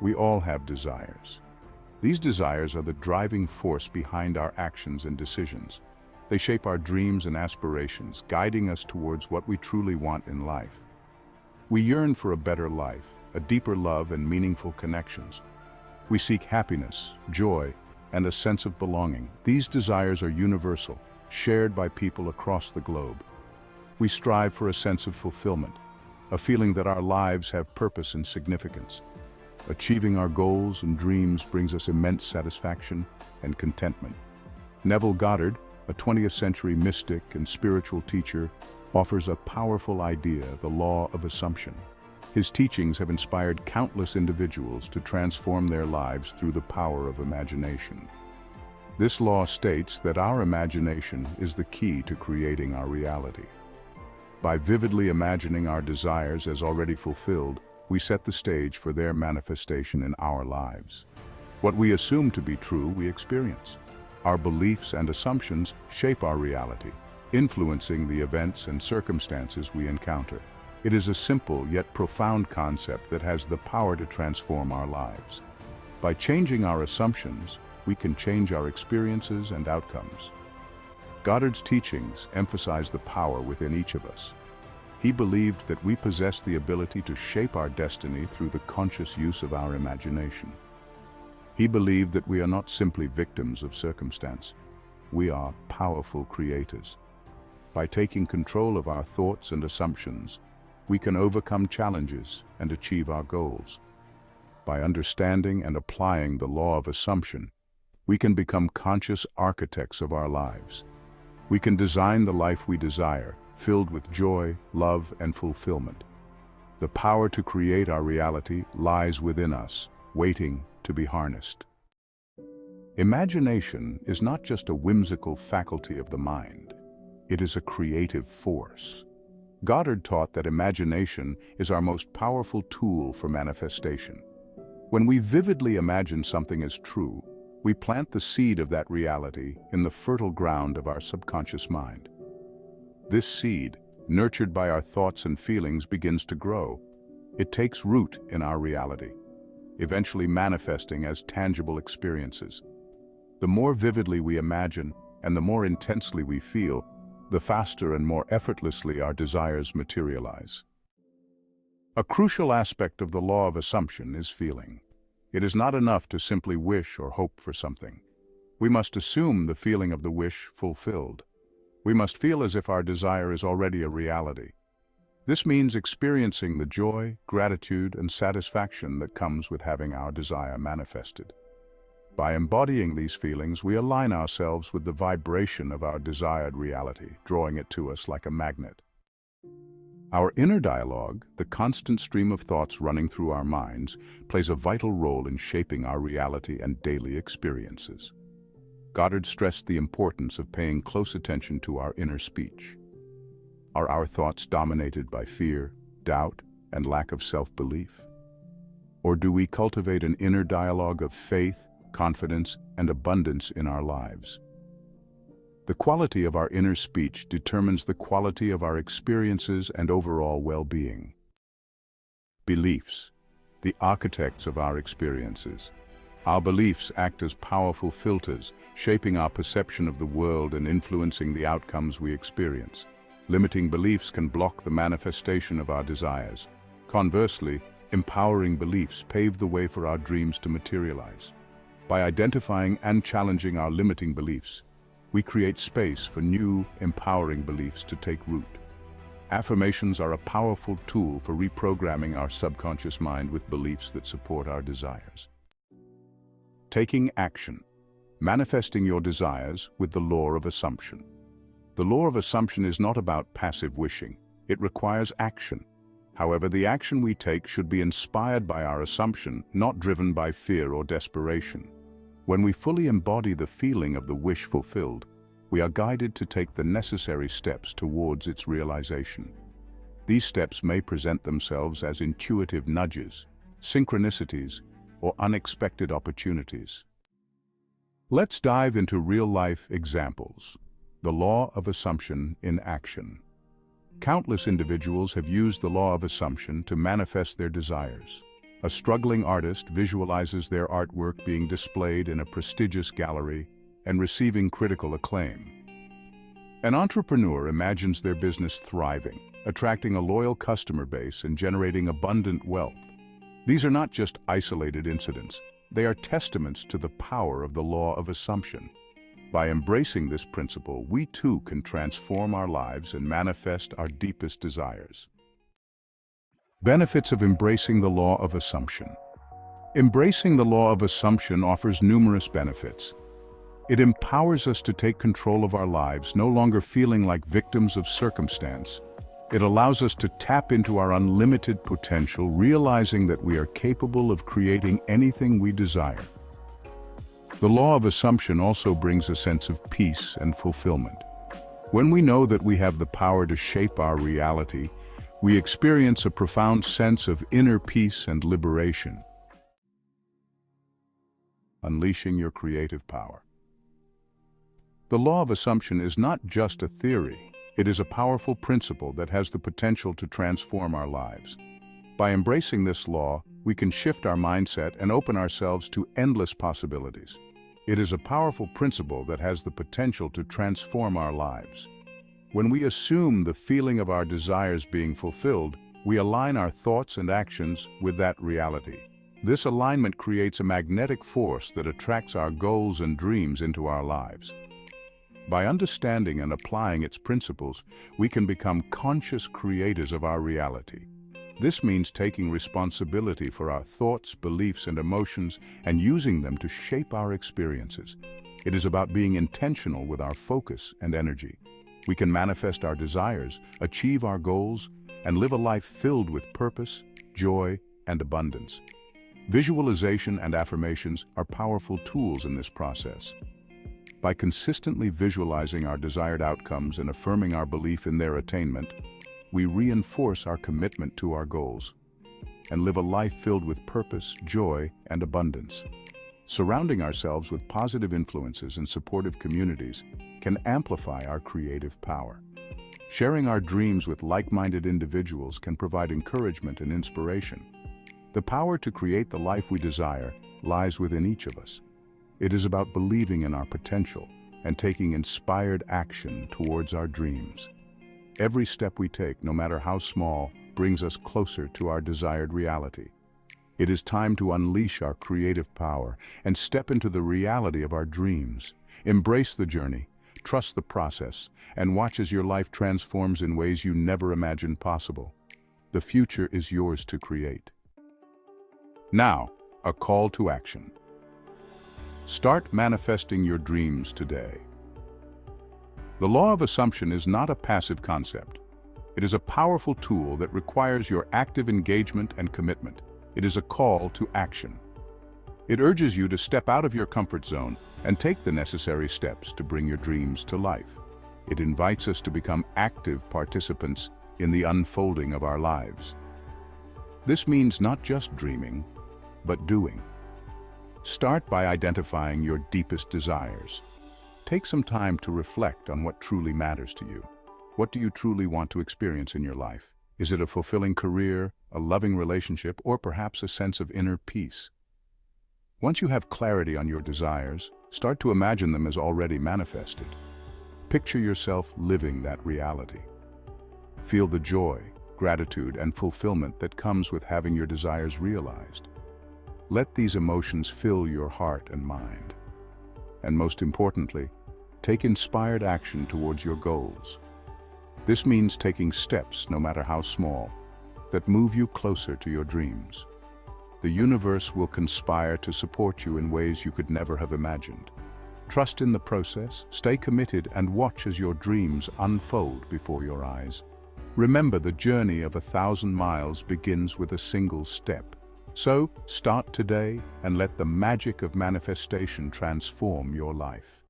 We all have desires. These desires are the driving force behind our actions and decisions. They shape our dreams and aspirations, guiding us towards what we truly want in life. We yearn for a better life, a deeper love and meaningful connections. We seek happiness, joy, and a sense of belonging. These desires are universal, shared by people across the globe. We strive for a sense of fulfillment, a feeling that our lives have purpose and significance. Achieving our goals and dreams brings us immense satisfaction and contentment. Neville Goddard, a 20th century mystic and spiritual teacher, offers a powerful idea, the law of assumption. His teachings have inspired countless individuals to transform their lives through the power of imagination. This law states that our imagination is the key to creating our reality. By vividly imagining our desires as already fulfilled, we set the stage for their manifestation in our lives. What we assume to be true, we experience. Our beliefs and assumptions shape our reality, influencing the events and circumstances we encounter. It is a simple yet profound concept that has the power to transform our lives. By changing our assumptions, we can change our experiences and outcomes. Goddard's teachings emphasize the power within each of us. He believed that we possess the ability to shape our destiny through the conscious use of our imagination. He believed that we are not simply victims of circumstance. We are powerful creators. By taking control of our thoughts and assumptions, we can overcome challenges and achieve our goals. By understanding and applying the law of assumption, we can become conscious architects of our lives. We can design the life we desire, filled with joy, love, and fulfillment. The power to create our reality lies within us, waiting to be harnessed. Imagination is not just a whimsical faculty of the mind. It is a creative force. Goddard taught that imagination is our most powerful tool for manifestation. When we vividly imagine something as true, we plant the seed of that reality in the fertile ground of our subconscious mind. This seed, nurtured by our thoughts and feelings, begins to grow. It takes root in our reality, eventually manifesting as tangible experiences. The more vividly we imagine and the more intensely we feel, the faster and more effortlessly our desires materialize. A crucial aspect of the law of assumption is feeling. It is not enough to simply wish or hope for something. We must assume the feeling of the wish fulfilled. We must feel as if our desire is already a reality. This means experiencing the joy, gratitude, and satisfaction that comes with having our desire manifested. By embodying these feelings, we align ourselves with the vibration of our desired reality, drawing it to us like a magnet. Our inner dialogue, the constant stream of thoughts running through our minds, plays a vital role in shaping our reality and daily experiences. Goddard stressed the importance of paying close attention to our inner speech. Are our thoughts dominated by fear, doubt, and lack of self-belief? Or do we cultivate an inner dialogue of faith, confidence, and abundance in our lives? The quality of our inner speech determines the quality of our experiences and overall well-being. Beliefs, the architects of our experiences. Our beliefs act as powerful filters, shaping our perception of the world and influencing the outcomes we experience. Limiting beliefs can block the manifestation of our desires. Conversely, empowering beliefs pave the way for our dreams to materialize. By identifying and challenging our limiting beliefs, we create space for new, empowering beliefs to take root. Affirmations are a powerful tool for reprogramming our subconscious mind with beliefs that support our desires. Taking action. Manifesting your desires with the law of assumption. The law of assumption is not about passive wishing. It requires action. However, the action we take should be inspired by our assumption, not driven by fear or desperation. When we fully embody the feeling of the wish fulfilled, we are guided to take the necessary steps towards its realization. These steps may present themselves as intuitive nudges, synchronicities, or unexpected opportunities. Let's dive into real-life examples. The law of assumption in action. Countless individuals have used the law of assumption to manifest their desires. A struggling artist visualizes their artwork being displayed in a prestigious gallery and receiving critical acclaim. An entrepreneur imagines their business thriving, attracting a loyal customer base and generating abundant wealth. These are not just isolated incidents. They are testaments to the power of the law of assumption. By embracing this principle, we too can transform our lives and manifest our deepest desires. Benefits of embracing the law of assumption. Embracing the law of assumption offers numerous benefits. It empowers us to take control of our lives, no longer feeling like victims of circumstance. It allows us to tap into our unlimited potential, realizing that we are capable of creating anything we desire. The law of assumption also brings a sense of peace and fulfillment. When we know that we have the power to shape our reality, we experience a profound sense of inner peace and liberation. Unleashing your creative power. The law of assumption is not just a theory. It is a powerful principle that has the potential to transform our lives. By embracing this law, we can shift our mindset and open ourselves to endless possibilities. It is a powerful principle that has the potential to transform our lives. When we assume the feeling of our desires being fulfilled, we align our thoughts and actions with that reality. This alignment creates a magnetic force that attracts our goals and dreams into our lives. By understanding and applying its principles, we can become conscious creators of our reality. This means taking responsibility for our thoughts, beliefs, and emotions and using them to shape our experiences. It is about being intentional with our focus and energy. We can manifest our desires, achieve our goals, and live a life filled with purpose, joy, and abundance. Visualization and affirmations are powerful tools in this process. By consistently visualizing our desired outcomes and affirming our belief in their attainment, we reinforce our commitment to our goals and live a life filled with purpose, joy, and abundance. Surrounding ourselves with positive influences and supportive communities can amplify our creative power. Sharing our dreams with like-minded individuals can provide encouragement and inspiration. The power to create the life we desire lies within each of us. It is about believing in our potential and taking inspired action towards our dreams. Every step we take, no matter how small, brings us closer to our desired reality. It is time to unleash our creative power and step into the reality of our dreams. Embrace the journey, trust the process, and watch as your life transforms in ways you never imagined possible. The future is yours to create. Now, a call to action. Start manifesting your dreams today. The law of assumption is not a passive concept. It is a powerful tool that requires your active engagement and commitment. It is a call to action. It urges you to step out of your comfort zone and take the necessary steps to bring your dreams to life. It invites us to become active participants in the unfolding of our lives. This means not just dreaming, but doing. Start by identifying your deepest desires. Take some time to reflect on what truly matters to you. What do you truly want to experience in your life? Is it a fulfilling career, a loving relationship, or perhaps a sense of inner peace? Once you have clarity on your desires, start to imagine them as already manifested. Picture yourself living that reality. Feel the joy, gratitude, and fulfillment that comes with having your desires realized. Let these emotions fill your heart and mind. And most importantly, take inspired action towards your goals. This means taking steps, no matter how small, that move you closer to your dreams. The universe will conspire to support you in ways you could never have imagined. Trust in the process, stay committed, and watch as your dreams unfold before your eyes. Remember, the journey of 1,000 miles begins with a single step. So, start today and let the magic of manifestation transform your life.